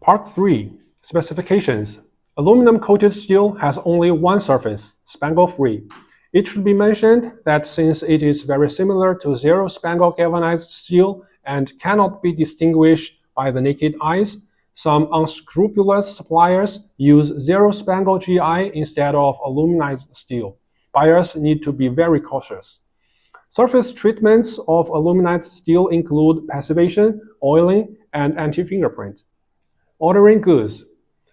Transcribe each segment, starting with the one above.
Part 3. Specifications. Aluminum-coated steel has only one surface, spangle-free. It should be mentioned that since it is very similar to zero-spangle galvanized steel and cannot be distinguished by the naked eyes, some unscrupulous suppliers use zero-spangle GI instead of aluminized steel. Buyers need to be very cautious. Surface treatments of aluminized steel include passivation, oiling, and anti-fingerprint. Ordering goods.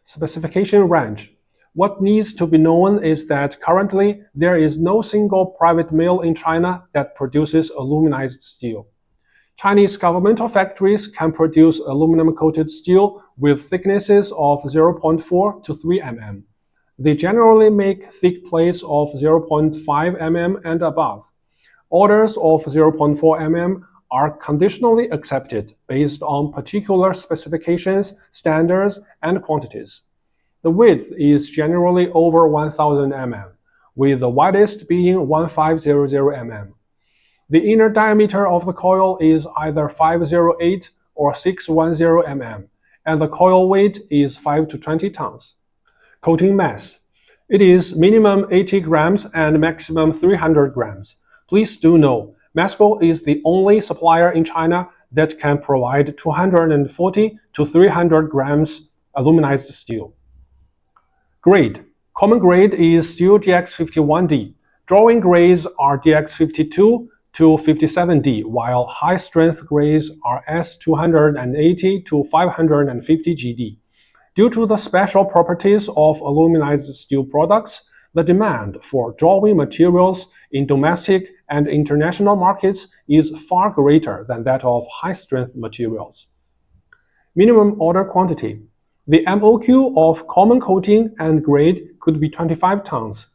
Specification range. What needs to be known is that currently there is no single private mill in China that produces aluminized steel. Chinese governmental factories can produce aluminum-coated steel with thicknesses of 0.4 to 3 mm. They generally make thick plates of 0.5 mm and above. Orders of 0.4 mm are conditionally accepted based on particular specifications, standards, and quantities. The width is generally over 1000 mm, with the widest being 1500 mm. The inner diameter of the coil is either 508 or 610 mm, and the coil weight is 5 to 20 tons. Coating mass. It is minimum 80 grams and maximum 300 grams. Please do know, MESCO is the only supplier in China that can provide 240 to 300 grams aluminized steel. Grade. Common grade is steel DX51D. Drawing grades are DX52 to 57D, while high-strength grades are S280 to 550 GD. Due to the special properties of aluminized steel products, the demand for drawing materials in domestic and international markets is far greater than that of high-strength materials. Minimum order quantity. The MOQ of common coating and grade could be 25 tons.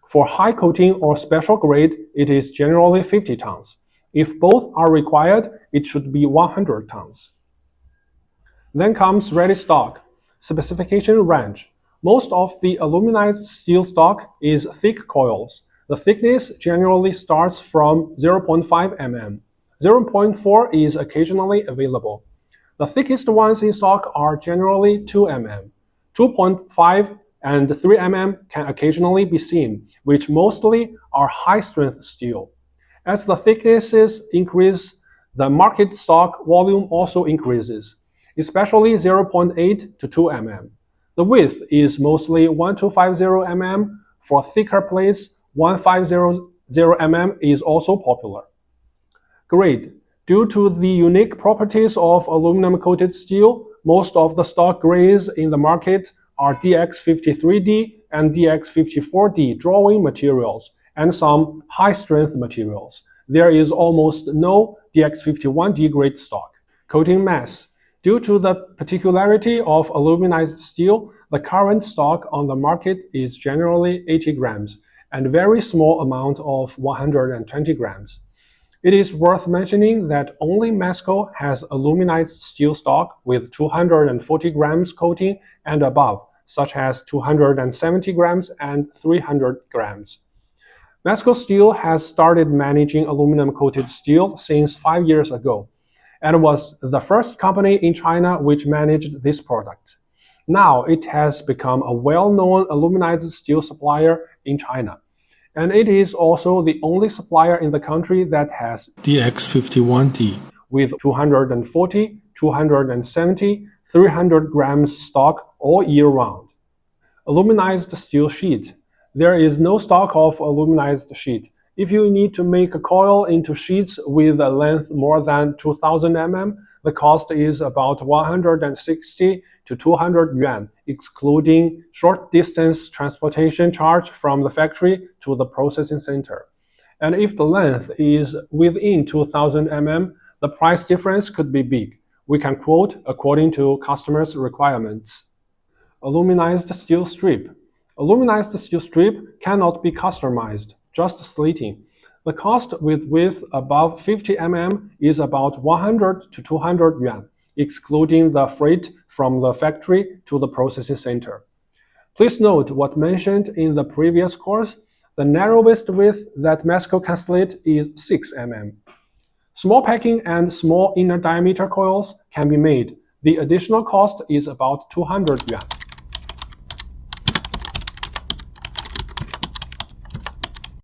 For high coating or special grade, it is generally 50 tons. If both are required, it should be 100 tons. Then comes ready stock. Specification range. Most of the aluminized steel stock is thick coils. The thickness generally starts from 0.5 mm. 0.4 is occasionally available. The thickest ones in stock are generally 2 mm. 2.5 and 3 mm can occasionally be seen, which mostly are high-strength steel. As the thicknesses increase, the market stock volume also increases, especially 0.8 to 2 mm. The width is mostly 1250 mm. For thicker plates, 1500 mm is also popular. Grade. Due to the unique properties of aluminum-coated steel, most of the stock grades in the market are DX53D and DX54D drawing materials, and some high-strength materials. There is almost no DX51D grade stock. Coating mass. Due to the particularity of aluminized steel, the current stock on the market is generally 80 grams, and very small amount of 120 grams. It is worth mentioning that only MESCO has aluminized steel stock with 240 grams coating and above, such as 270 grams and 300 grams. MESCO Steel has started managing aluminum-coated steel since 5 years ago, and was the first company in China which managed this product. Now it has become a well-known aluminized steel supplier in China, and it is also the only supplier in the country that has DX51D with 240, 270, 300 grams stock all year round. Aluminized steel sheet. There is no stock of aluminized sheet. If you need to make a coil into sheets with a length more than 2000 mm, the cost is about 160 to 200 yuan, excluding short distance transportation charge from the factory to the processing center. And if the length is within 2000 mm, the price difference could be big. We can quote according to customers' requirements. Aluminized steel strip. Aluminized steel strip cannot be customized, just slitting. The cost with width above 50 mm is about 100 to 200 yuan, excluding the freight from the factory to the processing center. Please note what mentioned in the previous course. The narrowest width that MESCO can slit is 6 mm. Small packing and small inner diameter coils can be made, The additional cost is about 200 yuan.